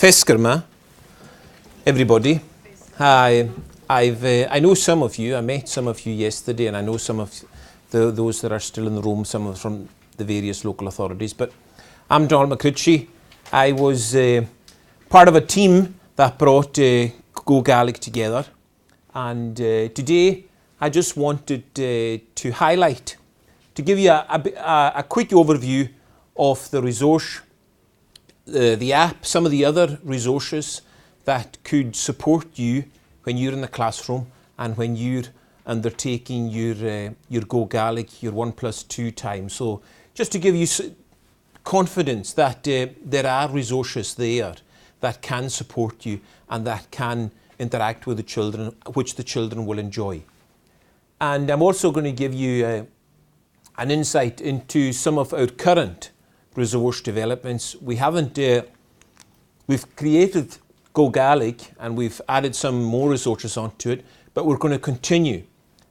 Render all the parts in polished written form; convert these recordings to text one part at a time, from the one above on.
Feskerma, everybody. Hi, I know some of you. I met some of you yesterday, and I know some of those that are still in the room, some of from the various local authorities. But I'm John MacRitchie. I was part of a team that brought Go Gaelic together, and today I just wanted to highlight, to give you a quick overview of the resource, the app, some of the other resources that could support you when you're in the classroom and when you're undertaking your Go Gaelic, your 1+2 time. So just to give you confidence that there are resources there that can support you and that can interact with the children, which the children will enjoy. And I'm also going to give you an insight into some of our current resource developments. We've created Go Gaelic and we've added some more resources onto it, but we're going to continue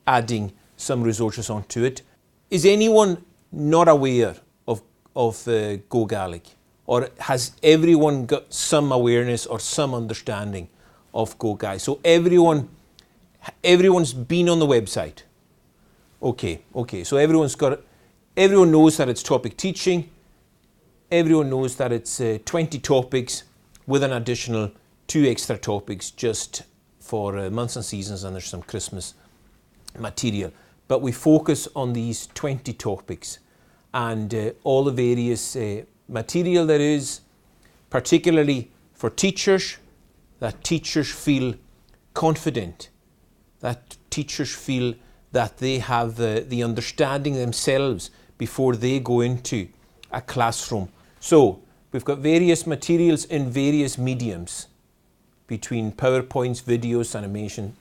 adding some resources onto it. Is anyone not aware of Go Gaelic? Or has everyone got some awareness or some understanding of Go Gaelic? So everyone's been on the website. Okay. So everyone knows that it's topic teaching. Everyone knows that it's 20 topics with an additional 2 extra topics just for months and seasons, and there's some Christmas material. But we focus on these 20 topics and all the various material there is, particularly for teachers, that teachers feel confident, that teachers feel that they have the understanding themselves before they go into a classroom. So we've got various materials in various mediums, between PowerPoints, videos, animation,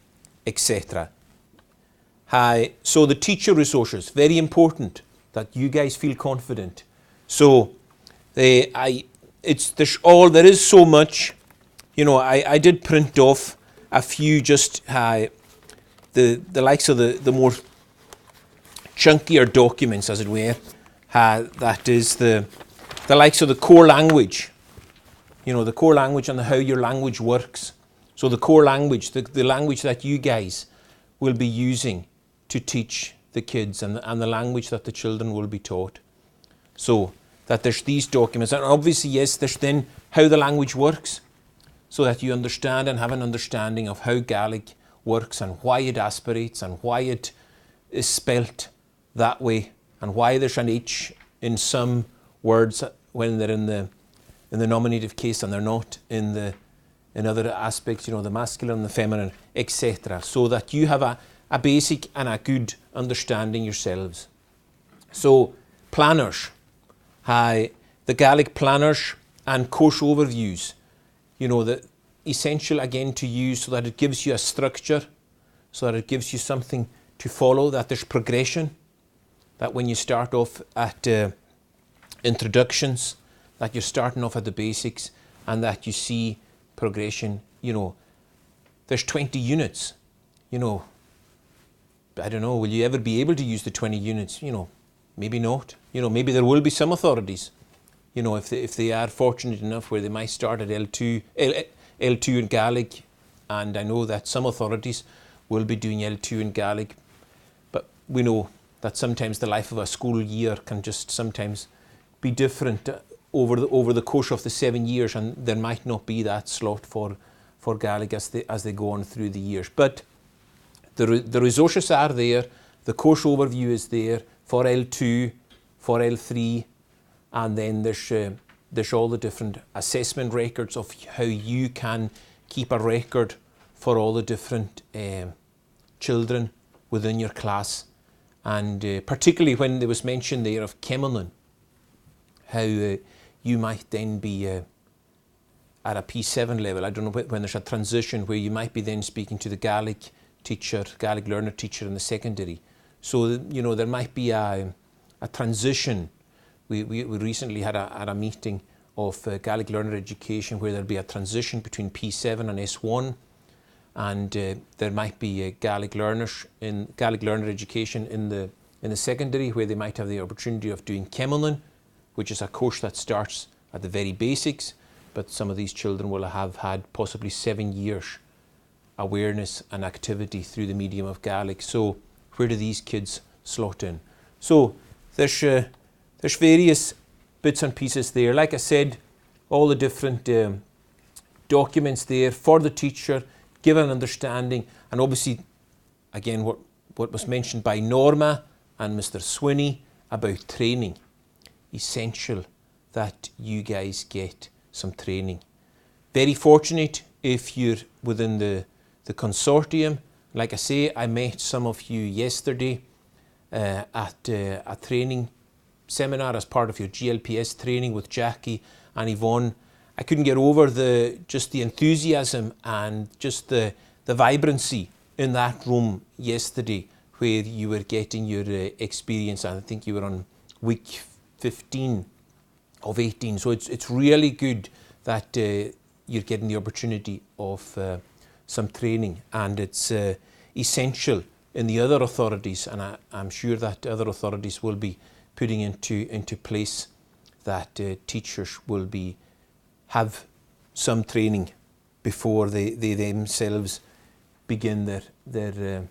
etc. So the teacher resources, very important that you guys feel confident. So there is so much. You know, I did print off a few, just the likes of the more chunkier documents, as it were. That is the likes of the core language. You know, the core language and how your language works. So the core language, the language that you guys will be using to teach the kids, and the language that the children will be taught. So that there's these documents, and obviously, yes, there's then how the language works, so that you understand and have an understanding of how Gaelic works and why it aspirates and why it is spelt that way and why there's an H in some words when they're in the nominative case and they're not in other aspects, you know, the masculine and the feminine, etc. So that you have a basic and a good understanding yourselves. So planners, the Gaelic planners and course overviews, you know, the essential again to use so that it gives you a structure, so that it gives you something to follow, that there's progression, that when you start off at introductions, that you're starting off at the basics and that you see progression. You know, there's 20 units, you know, I don't know, will you ever be able to use the 20 units? You know, maybe not. You know, maybe there will be some authorities, you know, if they are fortunate enough where they might start at L2 in Gaelic, and I know that some authorities will be doing L2 in Gaelic, but we know that sometimes the life of a school year can just sometimes be different over the course of the 7 years, and there might not be that slot for Gaelic as they go on through the years. But the resources are there, the course overview is there for L2, for L3, and then there's all the different assessment records of how you can keep a record for all the different children within your class. And particularly when there was mention there of Kemmelin, how you might then be at a P7 level. I don't know when there's a transition where you might be then speaking to the Gaelic teacher, Gaelic learner teacher in the secondary. So, you know, there might be a transition. We recently had a meeting of Gaelic learner education where there'll be a transition between P7 and S1, and there might be Gaelic learner education in the secondary where they might have the opportunity of doing Kemmelin, which is a course that starts at the very basics. but some of these children will have had possibly 7 years awareness and activity through the medium of Gaelic. So where do these kids slot in? So there's various bits and pieces there. Like I said, all the different documents there for the teacher, give an understanding, and obviously, again, what was mentioned by Norma and Mr. Swinney about training. Essential that you guys get some training. Very fortunate if you're within the consortium. Like I say, I met some of you yesterday at a training seminar as part of your GLPS training with Jackie and Yvonne. I couldn't get over just the enthusiasm and just the vibrancy in that room yesterday, where you were getting your experience. I think you were on week 15 of 18. So it's really good that you're getting the opportunity of some training, and it's essential in the other authorities, and I'm sure that other authorities will be putting into place that teachers will have some training before they themselves begin their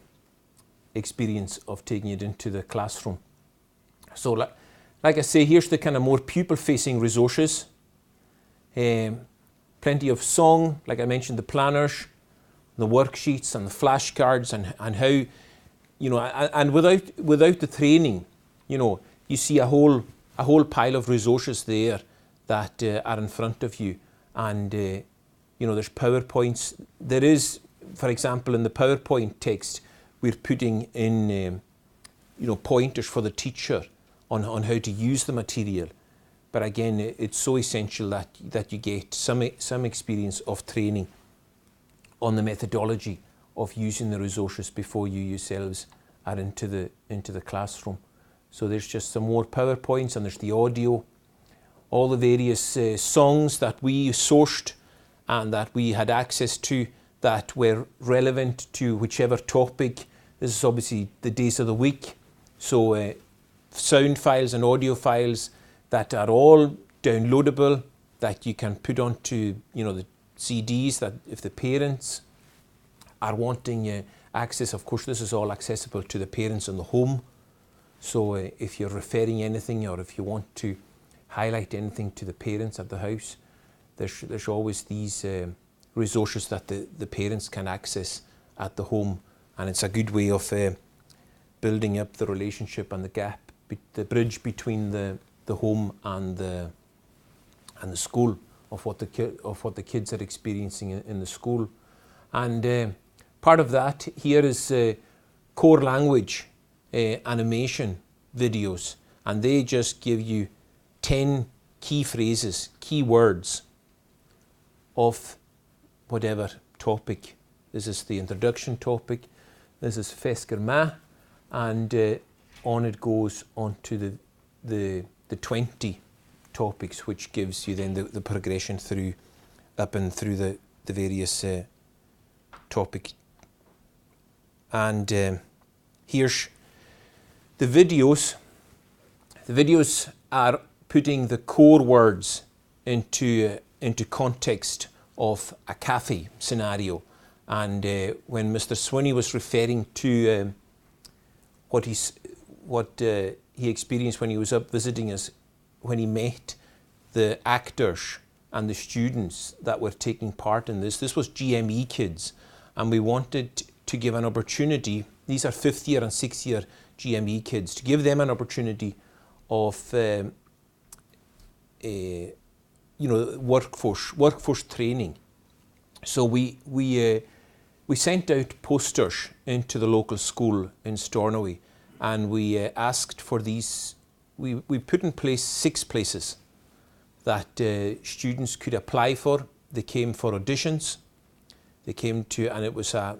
experience of taking it into the classroom. So like I say, here's the kind of more pupil-facing resources. Plenty of song, like I mentioned, the planners, the worksheets and the flashcards, and how, you know, and without the training, you know, you see a whole pile of resources there that are in front of you. And, you know, there's PowerPoints. There is, for example, in the PowerPoint text, we're putting in, you know, pointers for the teacher on how to use the material. But again, it's so essential that you get some experience of training on the methodology of using the resources before you yourselves are into the classroom. So there's just some more PowerPoints, and there's the audio, all the various songs that we sourced and that we had access to that were relevant to whichever topic. This is obviously the days of the week. So sound files and audio files that are all downloadable, that you can put onto, you know, the CDs, that if the parents are wanting access, of course, this is all accessible to the parents in the home. So if you're referring anything, or if you want to highlight anything to the parents at the house, there's always these resources that the parents can access at the home. And it's a good way of building up the relationship and the gap, the bridge between the home and the school, of what the kids are experiencing in the school. And part of that here is core language animation videos, and they just give you 10 key phrases, key words of whatever topic. This is the introduction topic. This is Fesker Ma, and on it goes on to the 20 topics, which gives you then the progression through the various topic. And here's the videos. The videos are putting the core words into context of a cafe scenario. And when Mr. Swinney was referring to what he experienced when he was up visiting us, when he met the actors and the students that were taking part in this was GME kids, and we wanted to give an opportunity. These are 5th year and 6th year GME kids, to give them an opportunity of you know, workforce training. So we sent out posters into the local school in Stòrlann, and we asked for these. We put in place 6 places that students could apply for. They came for auditions. They came to, and it was a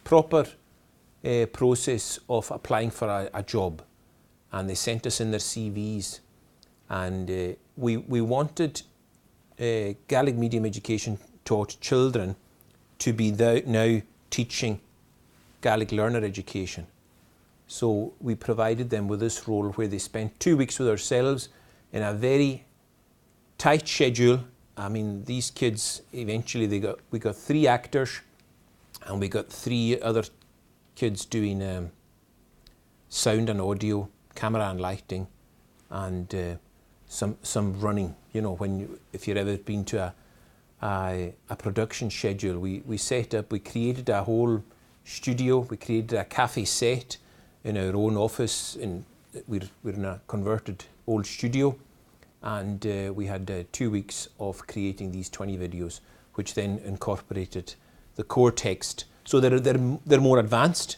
proper process of applying for a job, and they sent us in their CVs. And we wanted Gaelic medium education taught children to be now teaching Gaelic learner education. So we provided them with this role, where they spent 2 weeks with ourselves in a very tight schedule I mean, these kids, eventually we got 3 actors, and we got 3 other kids doing sound and audio, camera and lighting, and some running. You know, if you've ever been to a production schedule, we set up, we created a whole studio, we created a cafe set in our own office. We're in a converted old studio, and we had 2 weeks of creating these 20 videos, which then incorporated the core text. So they're more advanced,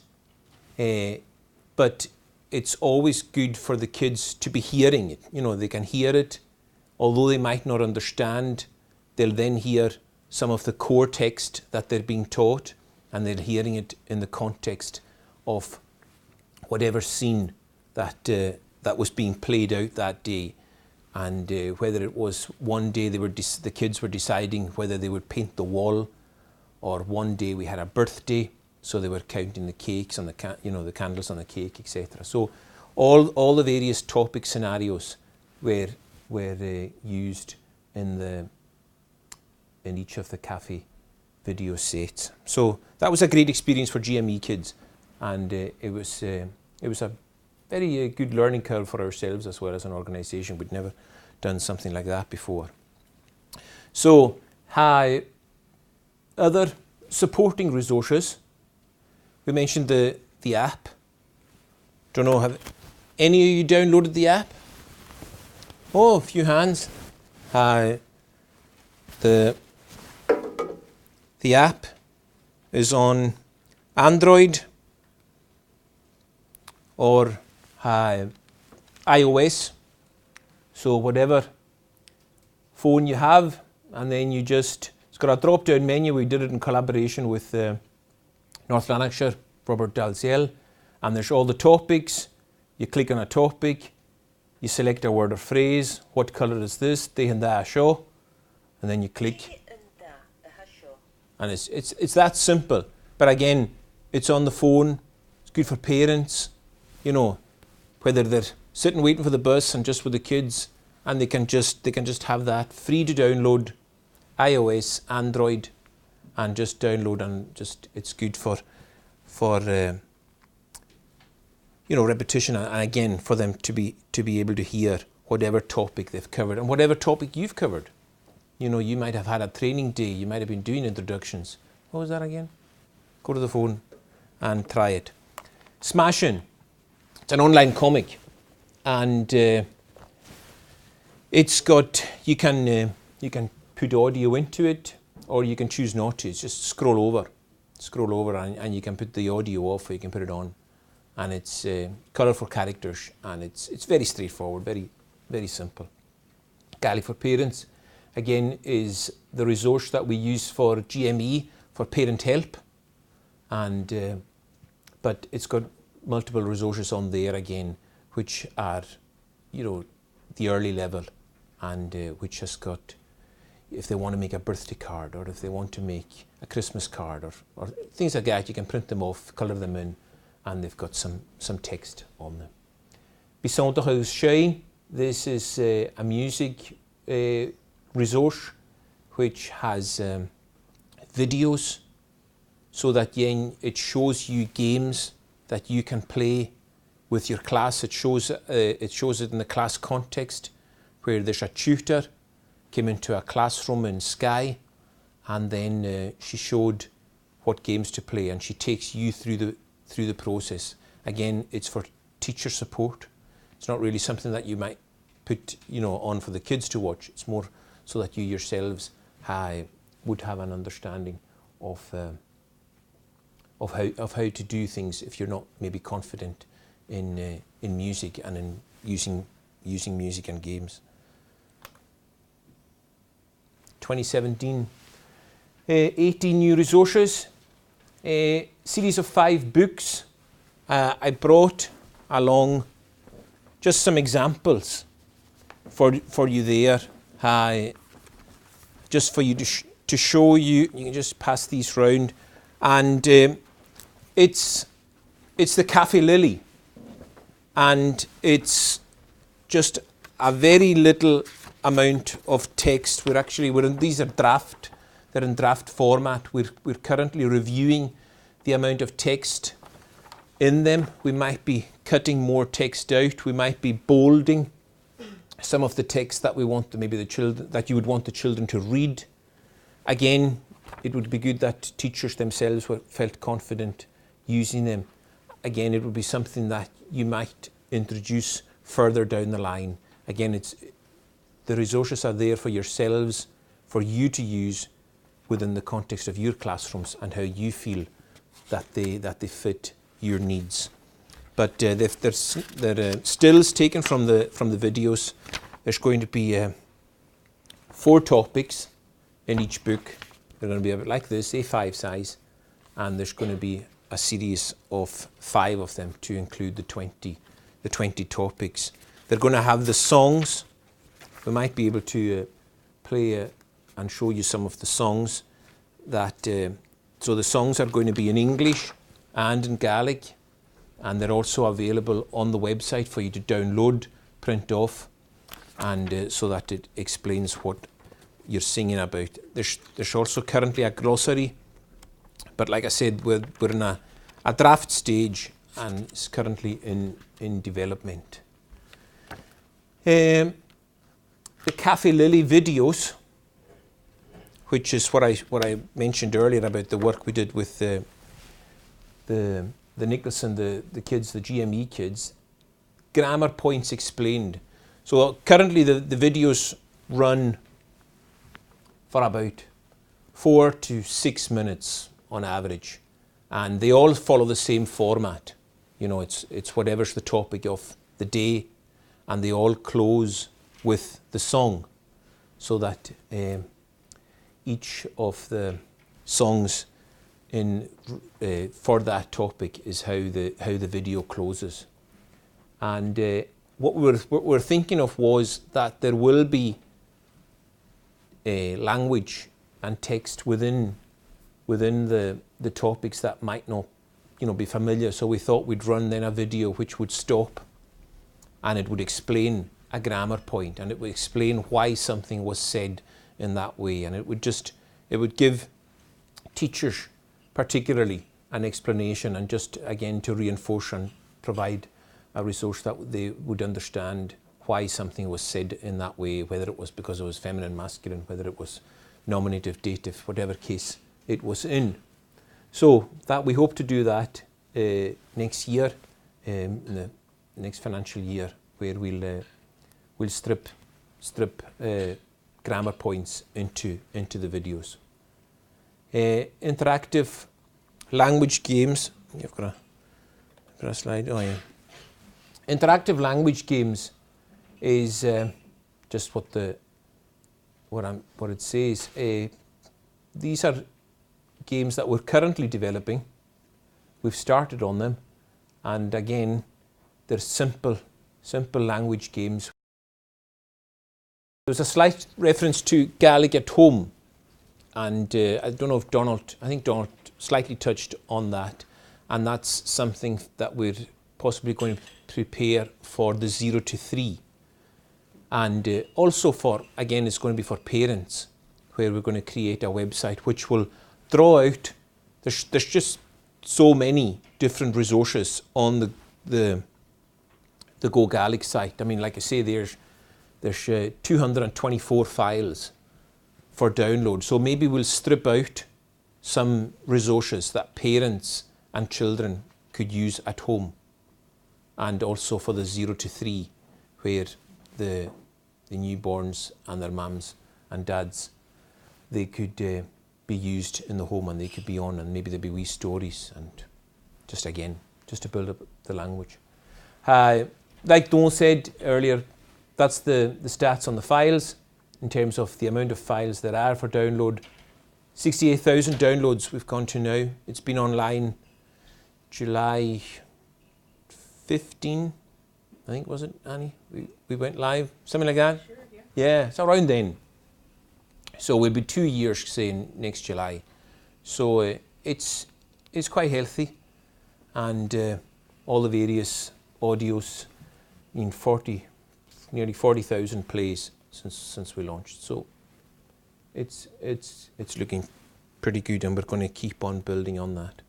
but it's always good for the kids to be hearing it. You know, they can hear it, although they might not understand. They'll then hear some of the core text that they're being taught, and they're hearing it in the context of whatever scene that was being played out that day. And whether it was one day the kids were deciding whether they would paint the wall, or one day we had a birthday, so they were counting the cakes on the candles on the cake, etc. So all the various topic scenarios were used in each of the cafe video sets. So that was a great experience for GME kids, and it was a very good learning curve for ourselves as well as an organisation. We'd never done something like that before. So other supporting resources. We mentioned the app. Don't know, have any of you downloaded the app? Oh, a few hands. The app is on Android or iOS. So whatever phone you have, and then it's got a drop-down menu. We did it in collaboration with North Lanarkshire, Robert Dalziel, and there's all the topics. You click on a topic, you select a word or phrase. What colour is this? They and da show, and then you click. And it's that simple. But again, it's on the phone. It's good for parents, you know, whether they're sitting waiting for the bus and just with the kids, and they can just have that free to download, iOS, Android, and just download, and it's good for repetition, and again for them to be able to hear whatever topic they've covered and whatever topic you've covered. You know, you might have had a training day, you might have been doing introductions. What was that again? Go to the phone and try it. Smashing. It's an online comic, and it's got, you can put audio into it, or you can choose not to. It's just scroll over and you can put the audio off, or you can put it on. And it's colourful characters, and it's very straightforward, very, very simple. Gaelic for Parents, again, is the resource that we use for GME, for parent help. And but it's got multiple resources on there again, which are, you know, the early level, and which has got, if they want to make a birthday card, or if they want to make a Christmas card, or things like that, you can print them off, colour them in, and they've got some text on them. Besante House Shine, this is a music resource which has videos, so that it shows you games that you can play with your class. It shows it in the class context, where there's a tutor came into a classroom in Skye, and then she showed what games to play, and she takes you through the process. Again, it's for teacher support. It's not really something that you might put, you know, on for the kids to watch. It's more so that you yourselves would have an understanding of how to do things if you're not maybe confident in music and in using music and games. 2017, 18 new resources, a series of 5 books. I brought along just some examples for you there, just for you to show you. You can just pass these round, and it's the Cafe Lily, and it's just a very little amount of text. These are draft. They're in draft format. We're currently reviewing the amount of text in them. We might be cutting more text out. We might be bolding some of the text that we want that you would want the children to read. Again, it would be good that teachers themselves felt confident using them. Again, it would be something that you might introduce further down the line. Again, the resources are there for yourselves, for you to use within the context of your classrooms and how you feel that they fit your needs. But they're stills taken from the videos. There's going to be 4 topics in each book. They're going to be about like this, A5 size, and there's going to be a series of 5 of them to include the 20 topics. They're going to have the songs. We might be able to play and show you some of the songs that. So the songs are going to be in English and in Gaelic, and they're also available on the website for you to download, print off, and so that it explains what you're singing about. There's also currently a glossary, but like I said, we're in a draft stage and it's currently in development. The Cafe Lily videos, which is what I mentioned earlier about the work we did with the Nicholson, the kids, the GME kids. Grammar points explained. So currently the videos run for about 4 to 6 minutes on average, and they all follow the same format. You know, it's whatever's the topic of the day, and they all close with the song, so that each of the songs for that topic is how the video closes. And what we're thinking of was that there will be language and text within the topics that might not, be familiar. So we thought we'd run then a video which would stop, and it would explain a grammar point, and it would explain why something was said in that way, and it would give teachers particularly an explanation, and just again to reinforce and provide a resource that they would understand why something was said in that way, whether it was because it was feminine, masculine, whether it was nominative, dative, whatever case it was in. So that we hope to do that next year, in the next financial year, where we'll strip grammar points into the videos. Interactive language games. You've got a slide. Oh yeah. Interactive language games is just what it says. These are games that we're currently developing. We've started on them, and again, they're simple language games. There's a slight reference to Gaelic at home, and I don't know if I think Donald slightly touched on that, and that's something that we're possibly going to prepare for the 0 to 3. And also it's going to be for parents, where we're going to create a website which will draw out, there's just so many different resources on the Go Gaelic site. I mean, like I say, there's 224 files for download. So maybe we'll strip out some resources that parents and children could use at home, and also for the 0 to 3, where the newborns and their mums and dads, they could be used in the home, and they could be on, and maybe there'd be wee stories, and just to build up the language. Like Don said earlier, that's the stats on the files in terms of the amount of files there are for download. 68,000 downloads we've gone to now. It's been online July 15, I think, was it, Annie? We went live, something like that? Sure, yeah. Yeah, it's around then. So we'll be 2 years, say, next July. So it's quite healthy, and all the various audios in nearly 40,000 plays since we launched. So it's looking pretty good, and we're going to keep on building on that.